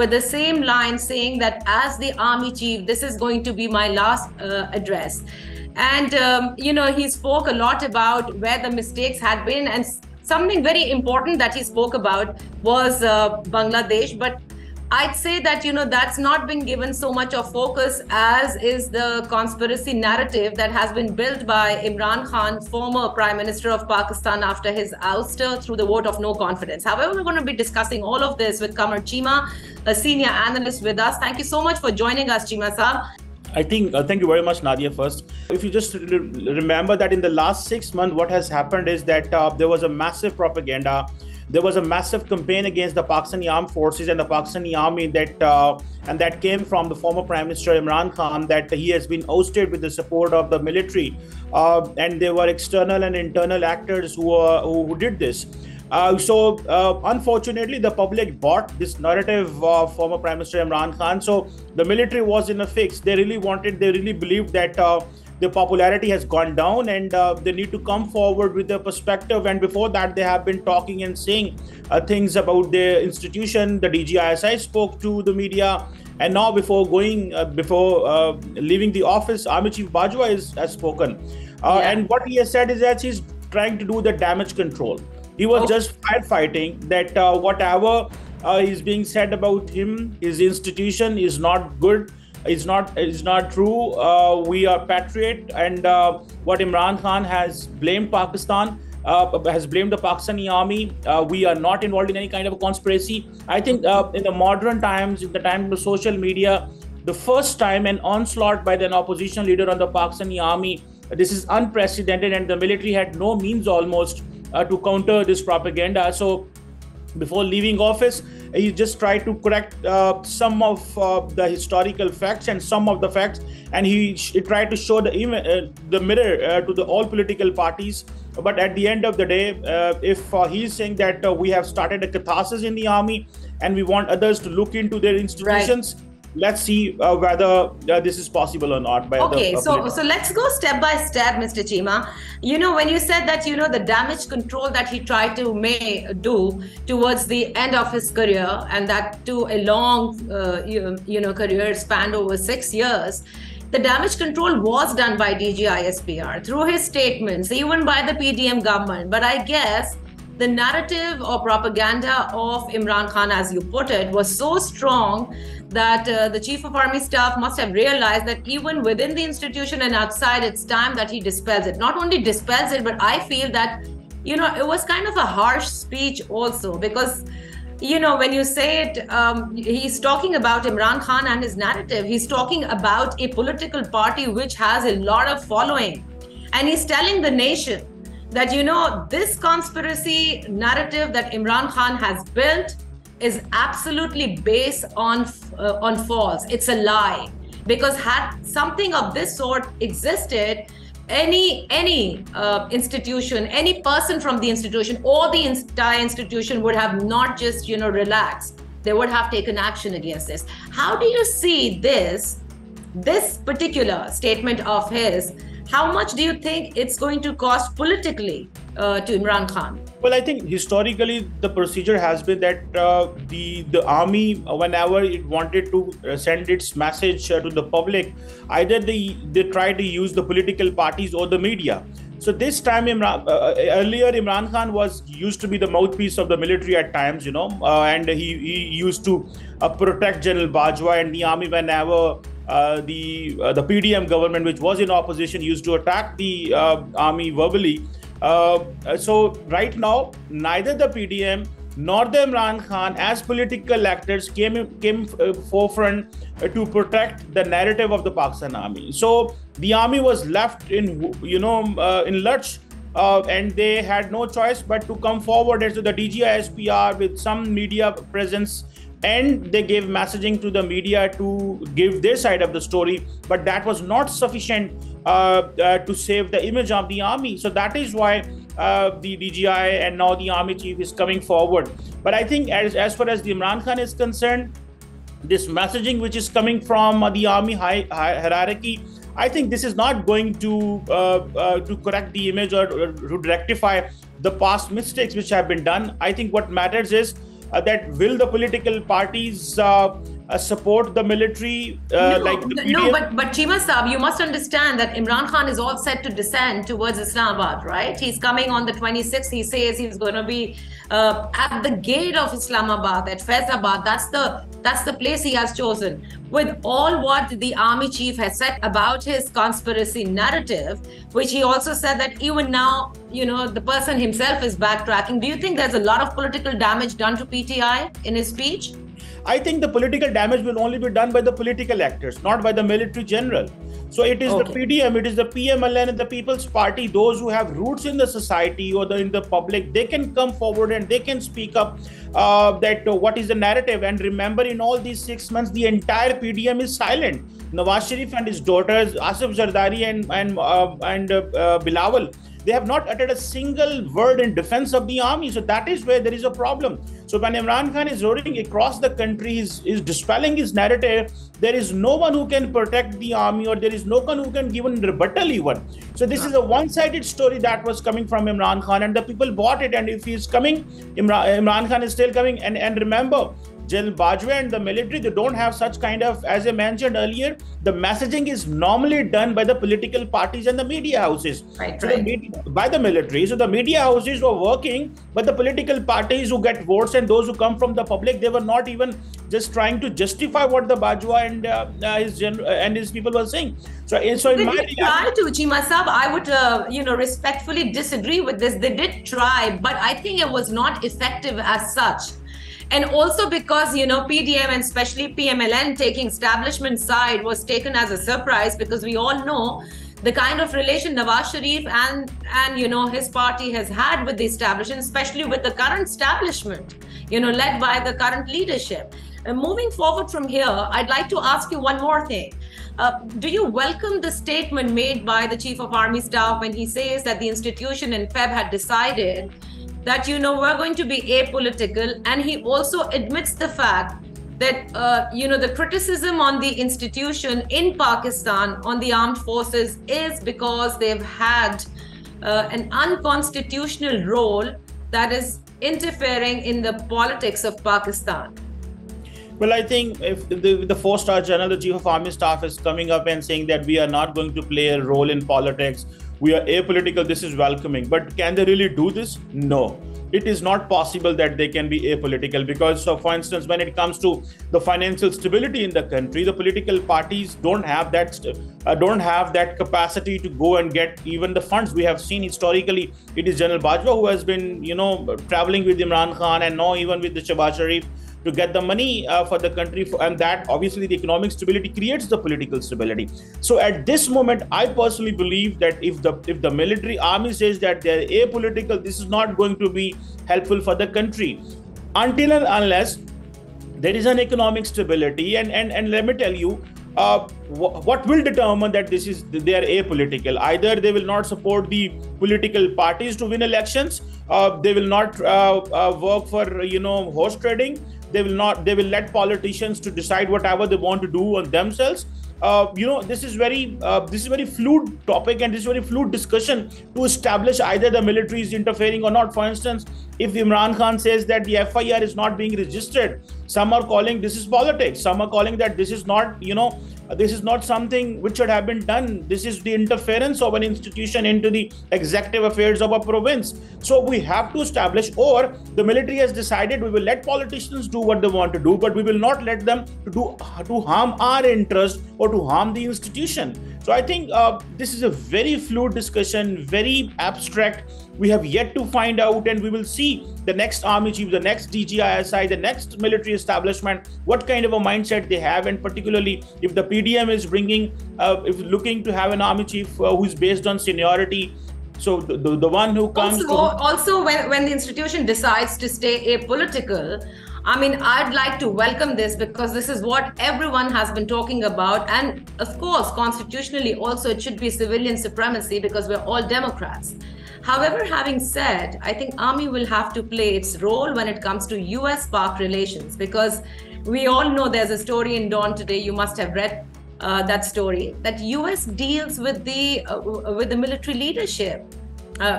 with the same line saying that as the army chief, this is going to be my last address. And, he spoke a lot about where the mistakes had been. And something very important that he spoke about was Bangladesh. But I'd say that, that's not been given so much of focus as is the conspiracy narrative that has been built by Imran Khan, former Prime Minister of Pakistan, after his ouster through the vote of no confidence. However, we're going to be discussing all of this with Qamar Chima, a senior analyst with us. Thank you so much for joining us, Chima Saab. I think, thank you very much, Nadia, first. If you just remember that in the last 6 months, what has happened is that there was a massive propaganda. There was a massive campaign against the Pakistani armed forces and the Pakistani army that came from the former Prime Minister Imran Khan, that he has been ousted with the support of the military. And there were external and internal actors who did this. Unfortunately, the public bought this narrative of former Prime Minister Imran Khan. So the military was in a fix. They really believed that the popularity has gone down and they need to come forward with their perspective. And before that, they have been talking and saying things about the institution. The DGISI spoke to the media. And now before leaving the office, Army Chief Bajwa has spoken. And what he has said is that he's trying to do the damage control. He was just firefighting that whatever is being said about him, his institution is not good. It's not true. We are patriot, and what Imran Khan has blamed Pakistan, has blamed the Pakistani army. We are not involved in any kind of a conspiracy. I think in the modern times, in the time of social media, the first time an onslaught by an opposition leader on the Pakistani army, this is unprecedented, and the military had no means almost to counter this propaganda. So before leaving office, he just tried to correct some of the historical facts and some of the facts, and he tried to show the mirror to all political parties. But at the end of the day, if he's saying that we have started a catharsis in the army and we want others to look into their institutions, right. Let's see whether this is possible or not. So let's go step by step, Mr. Chima. When you said that, the damage control that he tried to do towards the end of his career, and that to a long, career spanned over 6 years, the damage control was done by DGISPR through his statements, even by the PDM government. But I guess the narrative or propaganda of Imran Khan, as you put it, was so strong that the Chief of Army Staff must have realized that even within the institution and outside, it's time that he dispels it. Not only dispels it, but I feel that, it was kind of a harsh speech also, because, when you say it, he's talking about Imran Khan and his narrative. He's talking about a political party which has a lot of following. And he's telling the nation that, this conspiracy narrative that Imran Khan has built is absolutely based on false. It's a lie. Because had something of this sort existed, any institution, any person from the institution or the entire institution would have not just, relaxed. They would have taken action against this. How do you see this particular statement of his? How much do you think it's going to cost politically to Imran Khan? Well, I think historically the procedure has been that the army, whenever it wanted to send its message to the public, either they try to use the political parties or the media. So this time, earlier Imran Khan used to be the mouthpiece of the military at times, and he used to protect General Bajwa and the army whenever the PDM government, which was in opposition, used to attack the army verbally. So right now, neither the PDM nor the Imran Khan, as political actors, came forefront to protect the narrative of the Pakistan army. So the army was left in lurch, and they had no choice but to come forward as to the DGISPR with some media presence. And they gave messaging to the media to give their side of the story, but that was not sufficient to save the image of the army. So that is why the DGI and now the army chief is coming forward. But I think as far as the Imran Khan is concerned, this messaging which is coming from the army hierarchy, I think this is not going to correct the image or to rectify the past mistakes which have been done. I think what matters is that will the political parties support the military but Chima Saab, you must understand that Imran Khan is all set to descend towards Islamabad, right? He's coming on the 26th. He says he's going to be at the gate of Islamabad, at Faizabad. That's the place he has chosen. With all what the army chief has said about his conspiracy narrative, which he also said that even now, the person himself is backtracking. Do you think there's a lot of political damage done to PTI in his speech? I think the political damage will only be done by the political actors, not by the military general. So it is the PDM, it is the PMLN and the People's Party, those who have roots in the society or in the public, they can come forward and they can speak up that what is the narrative. And remember, in all these 6 months, the entire PDM is silent. Nawaz Sharif and his daughters, Asif Zardari and Bilawal, they have not uttered a single word in defense of the army. So that is where there is a problem. So when Imran Khan is roaring across the country, is dispelling his narrative, there is no one who can protect the army, or there is no one who can give a rebuttal even. So this is a one-sided story that was coming from Imran Khan, and the people bought it. And if he is coming, Imran Khan is still coming. And remember, General Bajwa and the military, they don't have such kind of, as I mentioned earlier, the messaging is normally done by the political parties and the media houses. By the military. So the media houses were working, but the political parties who get votes and those who come from the public, they were not even just trying to justify what the Bajwa and his people were saying. So in my try to, Chima Saab, I would respectfully disagree with this. They did try, but I think it was not effective as such. And also because, PDM and especially PMLN taking establishment side was taken as a surprise, because we all know the kind of relation Nawaz Sharif and his party has had with the establishment, especially with the current establishment, led by the current leadership. And moving forward from here, I'd like to ask you one more thing. Do you welcome the statement made by the Chief of Army Staff when he says that the institution in Feb had decided that, we're going to be apolitical, and he also admits the fact that, the criticism on the institution in Pakistan, on the armed forces, is because they've had an unconstitutional role that is interfering in the politics of Pakistan? Well, I think if the 4-star general, the Chief of Army Staff, is coming up and saying that we are not going to play a role in politics, we are apolitical, this is welcoming. But can they really do this? No. It is not possible that they can be apolitical, because, so for instance, when it comes to the financial stability in the country, the political parties don't have that capacity to go and get even the funds. We have seen historically, it is General Bajwa who has been, traveling with Imran Khan, and now even with the Shehbaz Sharif, to get the money for the country, and that obviously the economic stability creates the political stability. So at this moment, I personally believe that if the military army says that they're apolitical, this is not going to be helpful for the country until and unless there is an economic stability. And let me tell you, what will determine that they are apolitical? Either they will not support the political parties to win elections, they will not work for horse trading. They will let politicians to decide whatever they want to do on themselves. This is very fluid topic, and this is very fluid discussion to establish either the military is interfering or not. For instance, if Imran Khan says that the FIR is not being registered, some are calling this is politics. Some are calling that this is not, this is not something which should have been done. This is the interference of an institution into the executive affairs of a province. So we have to establish, or the military has decided we will let politicians do what they want to do, but we will not let them to harm our interest or to harm the institution. So I think this is a very fluid discussion, very abstract. We have yet to find out, and we will see the next army chief, the next DGISI, the next military establishment, what kind of a mindset they have, and particularly if the PDM is looking to have an army chief who is based on seniority. So the one who comes also when the institution decides to stay apolitical, I mean, I'd like to welcome this, because this is what everyone has been talking about. And of course, constitutionally also, it should be civilian supremacy, because we're all Democrats. However, having said, I think Army will have to play its role when it comes to US-Pak relations, because we all know there's a story in Dawn today, you must have read that story, that US deals with the military leadership.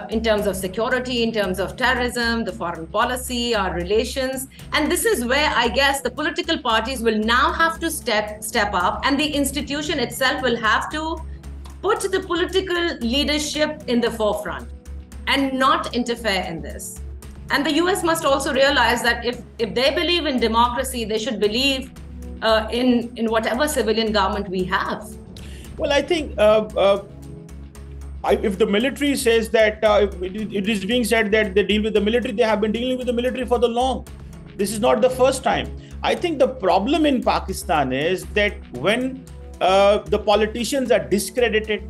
in terms of security, in terms of terrorism, the foreign policy, our relations. And this is where I guess the political parties will now have to step up, and the institution itself will have to put the political leadership in the forefront and not interfere in this. And the US must also realize that if they believe in democracy, they should believe in whatever civilian government we have. Well, I think if the military says that it is being said that they deal with the military, they have been dealing with the military for the long. This is not the first time. I think the problem in Pakistan is that when the politicians are discredited,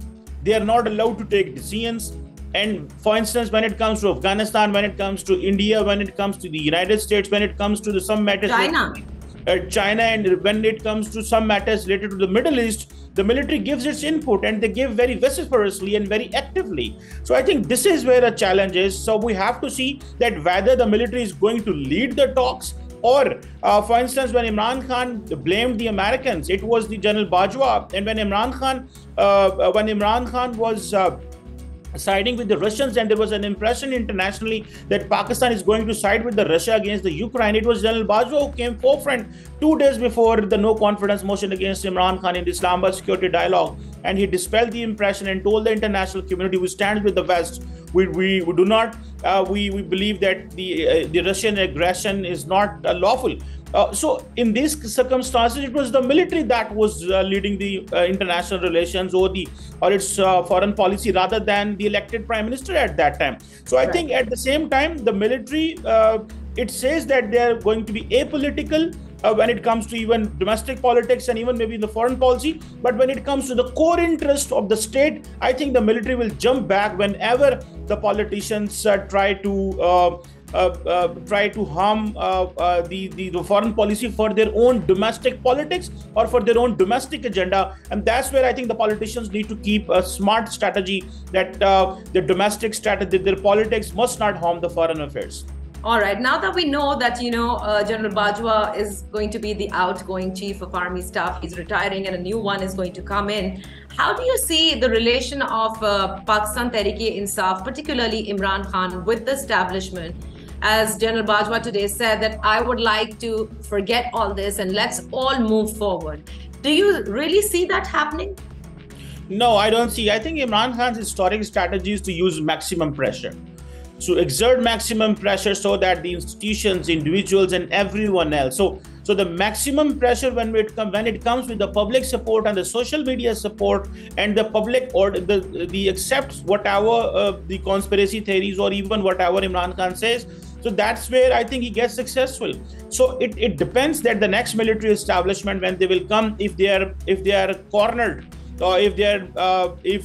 they are not allowed to take decisions. And for instance, when it comes to Afghanistan, when it comes to India, when it comes to the United States, when it comes to some matters China, and when it comes to some matters related to the Middle East, the military gives its input, and they give very vociferously and very actively. So I think this is where the challenge is. So we have to see that whether the military is going to lead the talks, or for instance, when Imran Khan blamed the Americans, it was the General Bajwa. And when Imran Khan was siding with the Russians, and there was an impression internationally that Pakistan is going to side with the Russia against the Ukraine, it was General Bajwa who came forefront 2 days before the no confidence motion against Imran Khan in the Islamabad security dialogue, and he dispelled the impression and told the international community who stands with the West, we do not we believe that the Russian aggression is not lawful. So in these circumstances, it was the military that was leading the international relations or its foreign policy, rather than the elected prime minister at that time. So I think at the same time, the military, it says that they are going to be apolitical when it comes to even domestic politics and even maybe the foreign policy. But when it comes to the core interest of the state, I think the military will jump back whenever the politicians try to harm the foreign policy for their own domestic politics or for their own domestic agenda. And that's where I think the politicians need to keep a smart strategy, that the domestic strategy, their politics must not harm the foreign affairs. All right. Now that we know that, General Bajwa is going to be the outgoing chief of army staff, he's retiring and a new one is going to come in. How do you see the relation of Pakistan Tehreek-e-Insaf, particularly Imran Khan, with the establishment? As General Bajwa today said, that I would like to forget all this and let's all move forward. Do you really see that happening? No, I don't see. I think Imran Khan's historic strategy is to use maximum pressure, to exert maximum pressure so that the institutions, individuals, and everyone else. So the maximum pressure when it comes with the public support and the social media support and the public, or the accepts whatever the conspiracy theories or even whatever Imran Khan says. So that's where I think he gets successful. So it depends that the next military establishment, when they will come, if they are cornered, or if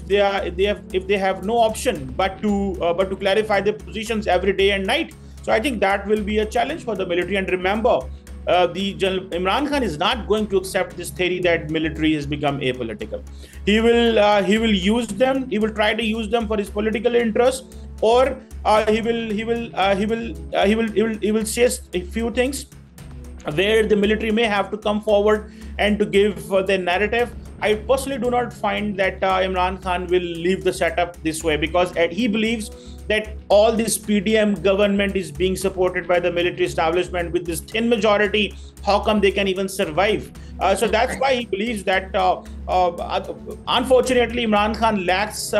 they have no option but to clarify their positions every day and night. So I think that will be a challenge for the military. And remember, the Imran Khan is not going to accept this theory that military has become apolitical. He will use them. He will try to use them for his political interests, or he will say a few things where the military may have to come forward and to give their narrative. I personally do not find that Imran Khan will leave the setup this way, because he believes that all this PDM government is being supported by the military establishment with this thin majority. How come they can even survive? So that's why he believes that, unfortunately, Imran Khan lacks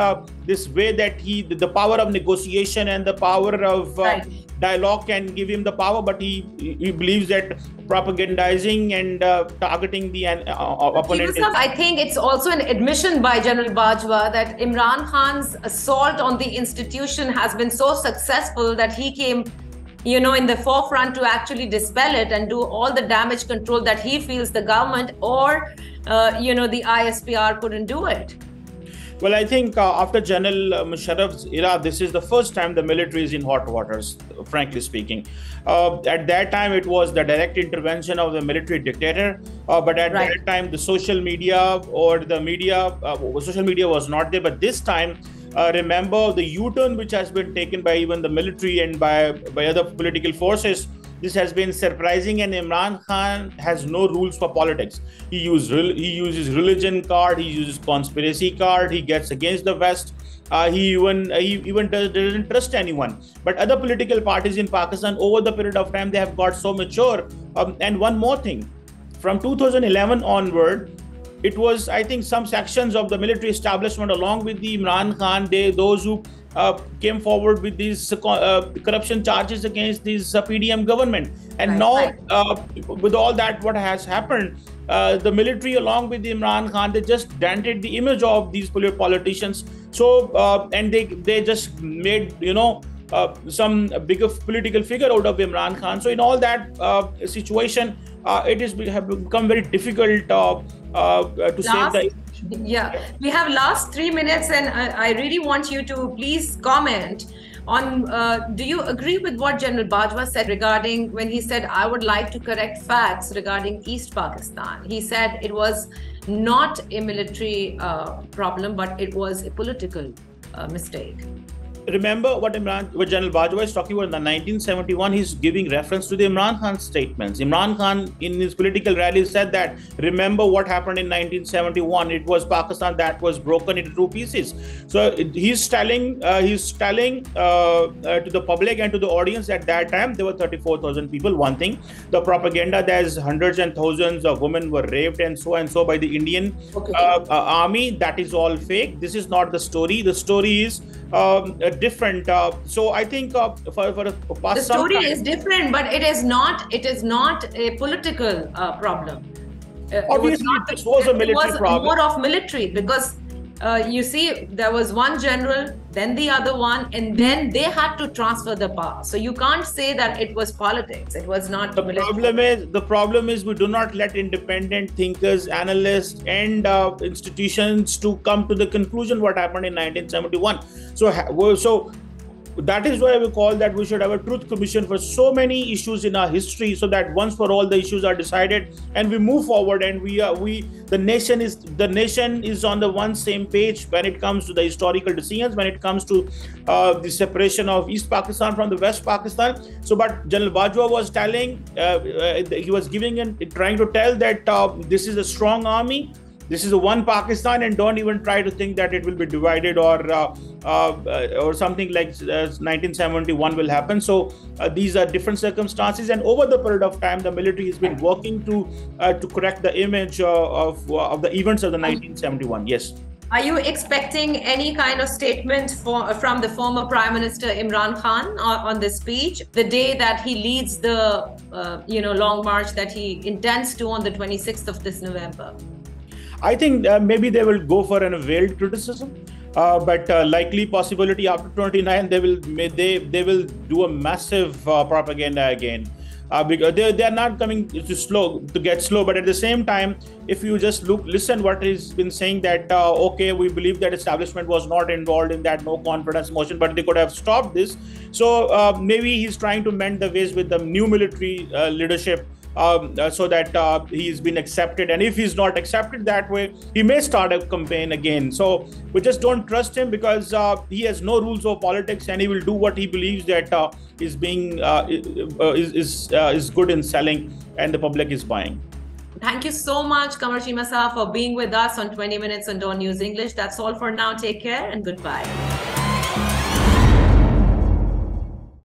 this way that the power of negotiation and the power of dialogue can give him the power, but he believes that propagandizing and targeting the opponent. I think it's also an admission by General Bajwa that Imran Khan's assault on the institution has been so successful that he came, in the forefront to actually dispel it and do all the damage control that he feels the government or, the ISPR couldn't do it. Well, I think after General Musharraf's era, this is the first time the military is in hot waters, frankly speaking. At that time, it was the direct intervention of the military dictator. But at that time, the social media social media was not there. But this time, remember the U-turn which has been taken by even the military and by other political forces. This has been surprising, and Imran Khan has no rules for politics. He uses religion card, he uses conspiracy card, he gets against the West, He even doesn't trust anyone. But other political parties in Pakistan, over the period of time, they have got so mature. And one more thing, from 2011 onward, it was, I think, some sections of the military establishment, along with the Imran Khan, those who came forward with these corruption charges against this PDM government. And with all that, what has happened, the military, along with Imran Khan, they just dented the image of these politicians. So, and they just made, some bigger political figure out of Imran Khan. So in all that situation, it has become very difficult to save the... Yeah, we have last 3 minutes, and I really want you to please comment on, do you agree with what General Bajwa said regarding when he said, I would like to correct facts regarding East Pakistan? He said it was not a military problem, but it was a political mistake. Remember what General Bajwa is talking about in the 1971, he's giving reference to the Imran Khan statements. Imran Khan in his political rally said that, remember what happened in 1971, it was Pakistan that was broken into two pieces. So he's telling to the public and to the audience at that time, there were 34,000 people. One thing, the propaganda, there's hundreds and thousands of women were raped and so by the Indian army. That is all fake. This is not the story. The story is different. So I think for the story is different, but it is not a political problem. Obviously, this was a military problem. More of military, because you see, there was one general, then the other one, and then they had to transfer the power. So you can't say that it was politics. It was not the military. The problem is we do not let independent thinkers, analysts, and institutions to come to the conclusion what happened in 1971. So that is why we call that we should have a truth commission for so many issues in our history, so that once for all the issues are decided and we move forward, and the nation is on the one same page when it comes to the historical decisions, when it comes to the separation of East Pakistan from the West Pakistan. So, but General Bajwa was telling, he was trying to tell that this is a strong army. This is a one Pakistan, and don't even try to think that it will be divided or something like 1971 will happen. So these are different circumstances, and over the period of time, the military has been working to correct the image of the events of the 1971. Yes. Are you expecting any kind of statement from the former Prime Minister Imran Khan on this speech, the day that he leads the long march that he intends to on the 26th of this November? I think maybe they will go for a veiled criticism, but likely possibility after 29 they will do a massive propaganda again, because they are not coming to get slow. But at the same time, if you just listen what he's been saying, that okay, we believe that establishment was not involved in that no confidence motion, but they could have stopped this. So maybe he's trying to mend the ways with the new military leadership. So that he's been accepted, and if he's not accepted that way, he may start a campaign again. So we just don't trust him, because he has no rules of politics, and he will do what he believes that is good in selling, and the public is buying. Thank you so much, Qamar Javed Bajwa, for being with us on 20 Minutes on Dawn News English. That's all for now. Take care and goodbye.